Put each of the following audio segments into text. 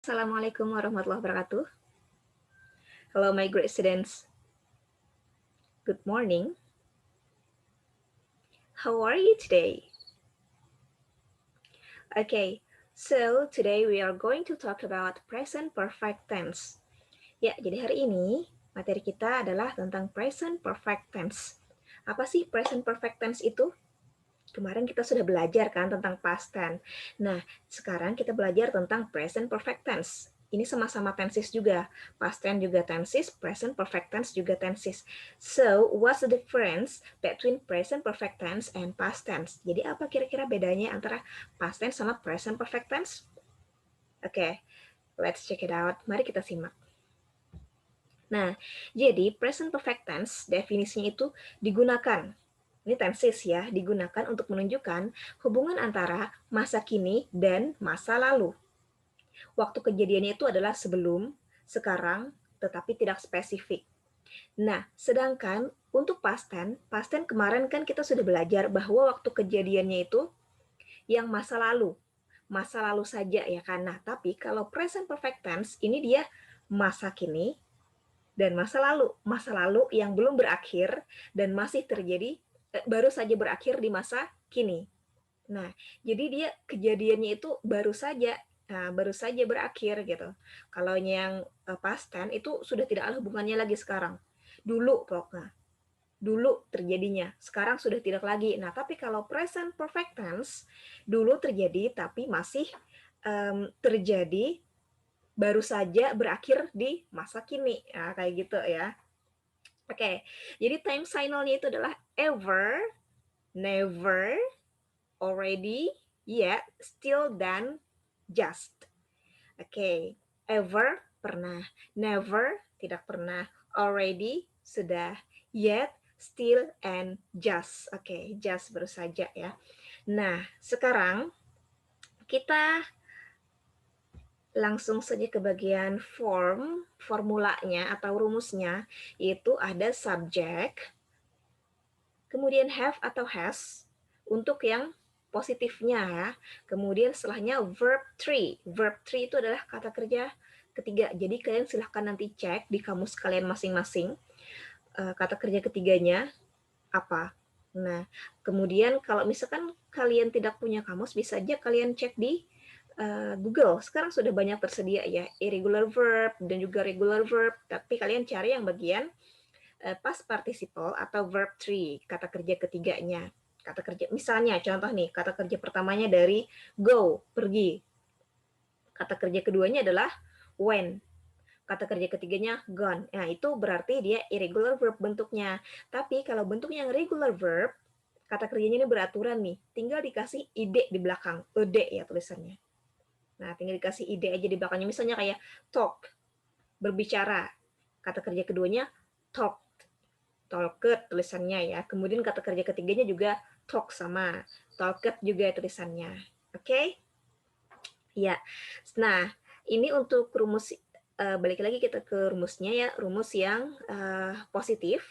Assalamualaikum warahmatullahi wabarakatuh. Hello, my great students. Good morning. How are you today? Okay, so today we are going to talk about present perfect tense. Ya, jadi hari ini materi kita adalah tentang present perfect tense. Apa sih present perfect tense itu? Kemarin kita sudah belajar kan tentang past tense. Nah, sekarang kita belajar tentang present perfect tense. Ini sama-sama tenses juga. Past tense juga tenses, present perfect tense juga tenses. So, what's the difference between present perfect tense and past tense? Jadi apa kira-kira bedanya antara past tense sama present perfect tense? Oke, let's check it out. Mari kita simak. Nah, jadi present perfect tense definisinya itu digunakan, ini tenses ya, digunakan untuk menunjukkan hubungan antara masa kini dan masa lalu. Waktu kejadiannya itu adalah sebelum, sekarang, tetapi tidak spesifik. Nah, sedangkan untuk past tense kemarin kan kita sudah belajar bahwa waktu kejadiannya itu yang masa lalu saja ya kan. Nah, tapi kalau present perfect tense ini dia masa kini dan masa lalu yang belum berakhir dan masih terjadi, baru saja berakhir di masa kini. Nah, jadi dia kejadiannya itu baru saja berakhir gitu. Kalau yang past tense itu sudah tidak ada hubungannya lagi sekarang. Dulu pokoknya, dulu terjadinya, sekarang sudah tidak lagi. Nah, tapi kalau present perfect tense, dulu terjadi tapi masih terjadi, baru saja berakhir di masa kini. Nah, kayak gitu ya. Oke, jadi time signalnya itu adalah ever, never, already, yet, still, dan just. Oke, ever, pernah. Never, tidak pernah. Already, sudah. Yet, still, and just. Oke, just baru saja ya. Nah, sekarang kita langsung saja ke bagian formulanya atau rumusnya, yaitu ada subject, kemudian have atau has, untuk yang positifnya ya. Kemudian setelahnya verb 3. Verb 3 itu adalah kata kerja ketiga. Jadi kalian silahkan nanti cek di kamus kalian masing-masing kata kerja ketiganya apa. Nah, kemudian kalau misalkan kalian tidak punya kamus, bisa aja kalian cek di Google. Sekarang sudah banyak tersedia ya, irregular verb dan juga regular verb. Tapi kalian cari yang bagian past participle atau verb 3, kata kerja ketiganya. Kata kerja, misalnya contoh nih, kata kerja pertamanya dari go, pergi. Kata kerja keduanya adalah went. Kata kerja ketiganya gone. Nah, itu berarti dia irregular verb bentuknya. Tapi kalau bentuknya yang regular verb, kata kerjanya ini beraturan nih. Tinggal dikasih ide di belakang. Ede ya tulisannya. Nah, tinggal dikasih ide aja di belakangnya. Misalnya kayak talk, berbicara. Kata kerja keduanya talk. Talked tulisannya ya. Kemudian kata kerja ketiganya juga talk sama. Talked juga tulisannya. Oke? Okay? Ya. Nah, ini untuk rumus, balik lagi kita ke rumusnya ya. Rumus yang positif.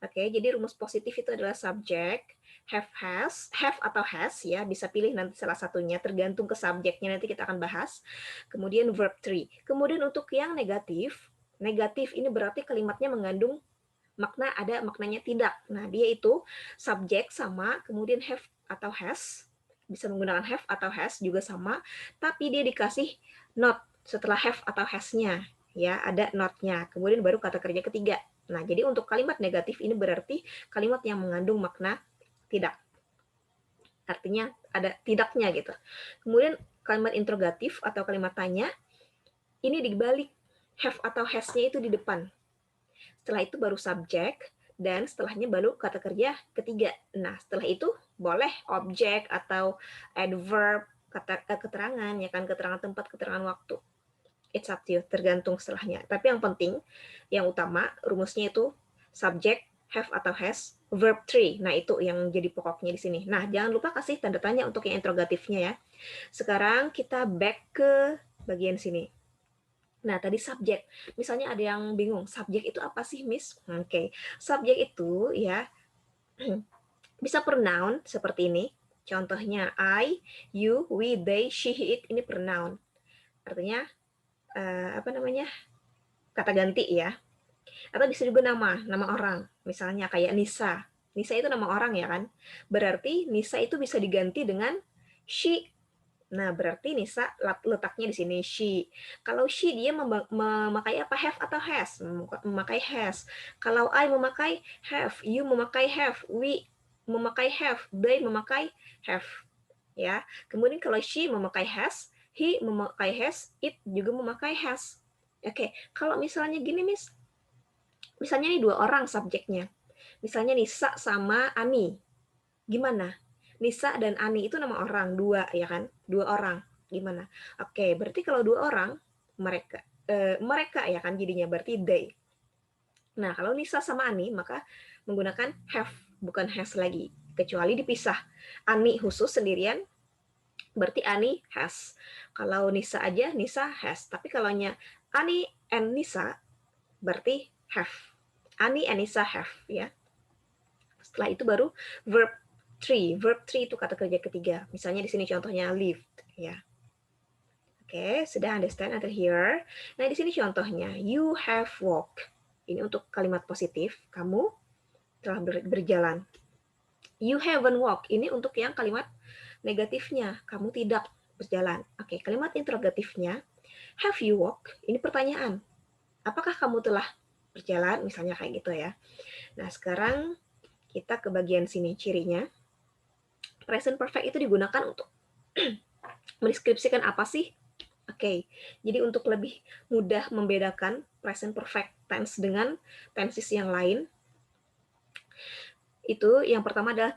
Oke, jadi rumus positif itu adalah subject, have atau has ya, bisa pilih nanti salah satunya, tergantung ke subjeknya nanti kita akan bahas. Kemudian verb 3. Kemudian untuk yang negatif, negatif ini berarti kalimatnya mengandung ada maknanya tidak. Nah, dia itu subjek sama, kemudian have atau has, bisa menggunakan have atau has juga sama, tapi dia dikasih not setelah have atau has-nya, ya, ada not-nya. Kemudian baru kata kerja ketiga. Nah, jadi untuk kalimat negatif ini berarti kalimat yang mengandung makna tidak. Artinya ada tidaknya gitu. Kemudian kalimat interrogatif atau kalimat tanya, ini dibalik, have atau has-nya itu di depan. Setelah itu baru subjek, dan setelahnya baru kata kerja ketiga. Nah, setelah itu boleh objek atau adverb, keterangan, ya kan, keterangan tempat, keterangan waktu. It's up to you, tergantung setelahnya. Tapi yang penting, yang utama, rumusnya itu subject, have atau has, verb 3. Nah, itu yang jadi pokoknya di sini. Nah, jangan lupa kasih tanda tanya untuk yang interrogatifnya ya. Sekarang kita back ke bagian sini. Nah, tadi subjek. Misalnya ada yang bingung, subjek itu apa sih, Miss? Oke, subjek itu ya bisa pronoun seperti ini. Contohnya I, you, we, they, she, it, ini pronoun. Artinya apa namanya, kata ganti ya, atau bisa juga nama orang. Misalnya kayak Nisa. Nisa itu nama orang ya kan? Berarti Nisa itu bisa diganti dengan she. Nah, berarti Nisa letaknya di sini she. Kalau she dia memakai apa? Have atau has? Memakai has. Kalau I memakai have, you memakai have, we memakai have, they memakai have. Ya. Kemudian kalau she memakai has, he memakai has, it juga memakai has. Oke, kalau misalnya gini, Miss. Misalnya nih 2 orang subjeknya. Misalnya Nisa sama Ani. Gimana? Nisa dan Ani itu nama orang, 2 ya kan? 2 orang. Gimana? Oke, berarti kalau 2 orang, mereka ya kan jadinya berarti they. Nah, kalau Nisa sama Ani maka menggunakan have, bukan has lagi. Kecuali dipisah. Ani khusus sendirian, berarti Ani has. Kalau Nisa aja, Nisa has. Tapi kalau Ani and Nisa, berarti have. Ani and Nisa have ya. Setelah itu baru verb 3. Verb 3 itu kata kerja ketiga. Misalnya di sini contohnya lived ya. Oke, sudah understand until here. Nah, di sini contohnya you have walked. Ini untuk kalimat positif, kamu telah berjalan. You haven't walked. Ini untuk yang kalimat negatifnya, kamu tidak berjalan. Oke, kalimat interrogatifnya have you walked? Ini pertanyaan. Apakah kamu telah berjalan? Misalnya kayak gitu ya. Nah, sekarang kita ke bagian sini cirinya. Present perfect itu digunakan untuk mendeskripsikan apa sih? Oke, jadi untuk lebih mudah membedakan present perfect tense dengan tenses yang lain, itu yang pertama adalah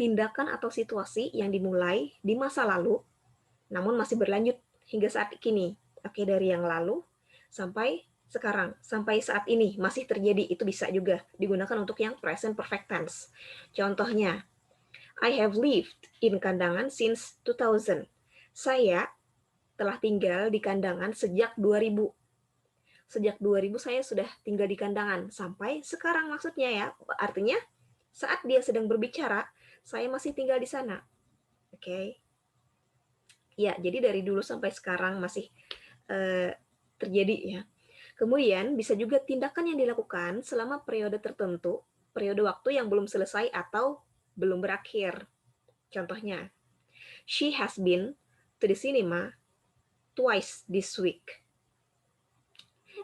tindakan atau situasi yang dimulai di masa lalu, namun masih berlanjut hingga saat kini. Oke, dari yang lalu sampai sekarang, sampai saat ini masih terjadi, itu bisa juga digunakan untuk yang present perfect tense. Contohnya, I have lived in Kandangan since 2000. Saya telah tinggal di Kandangan sejak 2000. Sejak 2000 saya sudah tinggal di Kandangan sampai sekarang maksudnya ya. Artinya saat dia sedang berbicara, saya masih tinggal di sana. Oke. Ya, jadi dari dulu sampai sekarang masih terjadi ya. Kemudian bisa juga tindakan yang dilakukan selama periode tertentu, periode waktu yang belum selesai atau belum berakhir. Contohnya, she has been to the cinema twice this week.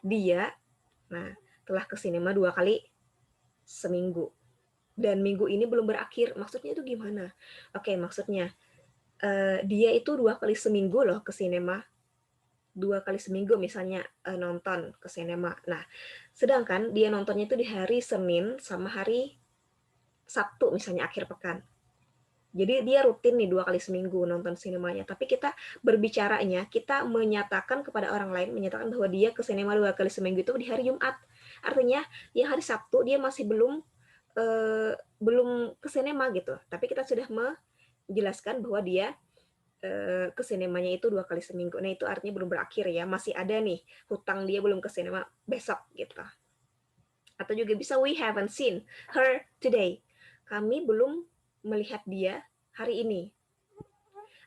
Dia, telah ke sinema 2 kali seminggu. Dan minggu ini belum berakhir. Maksudnya itu gimana? Oke, maksudnya dia itu 2 kali seminggu loh ke sinema. 2 kali seminggu misalnya nonton ke sinema. Nah, sedangkan dia nontonnya itu di hari Senin sama hari Sabtu misalnya akhir pekan. Jadi dia rutin nih 2 kali seminggu nonton sinemanya. Tapi kita berbicaranya, kita menyatakan kepada orang lain, menyatakan bahwa dia ke sinema 2 kali seminggu itu di hari Jumat. Artinya yang hari Sabtu dia masih belum ke sinema gitu. Tapi kita sudah menjelaskan bahwa dia ke sinemanya itu 2 kali seminggu. Nah, itu artinya belum berakhir ya. Masih ada nih hutang dia belum ke sinema besok gitu. Atau juga bisa we haven't seen her today. Kami belum melihat dia hari ini.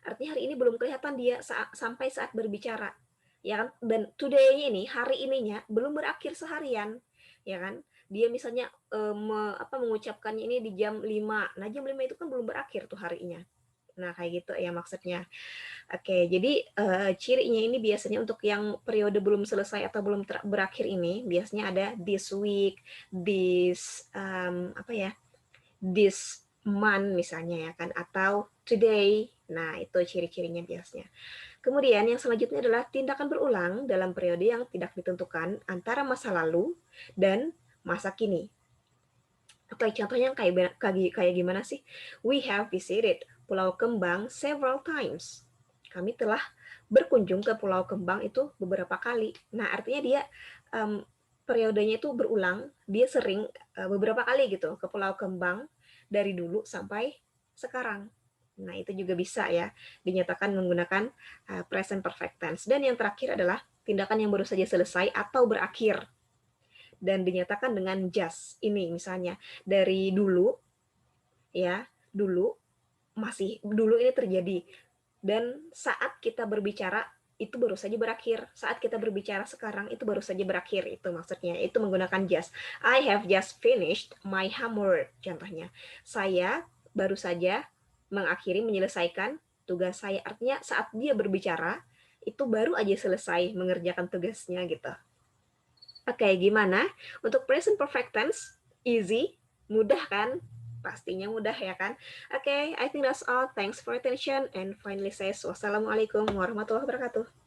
Artinya hari ini belum kelihatan dia sampai saat berbicara. Ya kan? Dan today ini, hari ininya belum berakhir seharian. Ya kan? Dia misalnya mengucapkannya ini di jam 5. Nah, jam 5 itu kan belum berakhir tuh harinya. Nah, kayak gitu ya maksudnya. Oke, jadi cirinya ini biasanya untuk yang periode belum selesai atau belum berakhir ini, biasanya ada this week, this month misalnya ya kan, atau today. Nah, itu ciri-cirinya biasanya. Kemudian yang selanjutnya adalah tindakan berulang dalam periode yang tidak ditentukan antara masa lalu dan masa kini. Oke, contohnya kayak gimana sih? We have visited Pulau Kembang several times. Kami telah berkunjung ke Pulau Kembang itu beberapa kali. Nah, artinya dia periodenya itu berulang, dia sering beberapa kali gitu ke Pulau Kembang dari dulu sampai sekarang. Nah, itu juga bisa ya dinyatakan menggunakan present perfect tense. Dan yang terakhir adalah tindakan yang baru saja selesai atau berakhir dan dinyatakan dengan just. Ini misalnya dari dulu ya, dulu ini terjadi dan saat kita berbicara itu baru saja berakhir. Saat kita berbicara sekarang, itu baru saja berakhir. Itu maksudnya. Itu menggunakan just. I have just finished my homework. Contohnya. Saya baru saja mengakhiri, menyelesaikan tugas saya. Artinya saat dia berbicara, itu baru aja selesai mengerjakan tugasnya gitu. Oke, gimana? Untuk present perfect tense, easy, mudah kan? Pastinya mudah ya kan? Oke, I think that's all. Thanks for attention and finally says wassalamualaikum warahmatullahi wabarakatuh.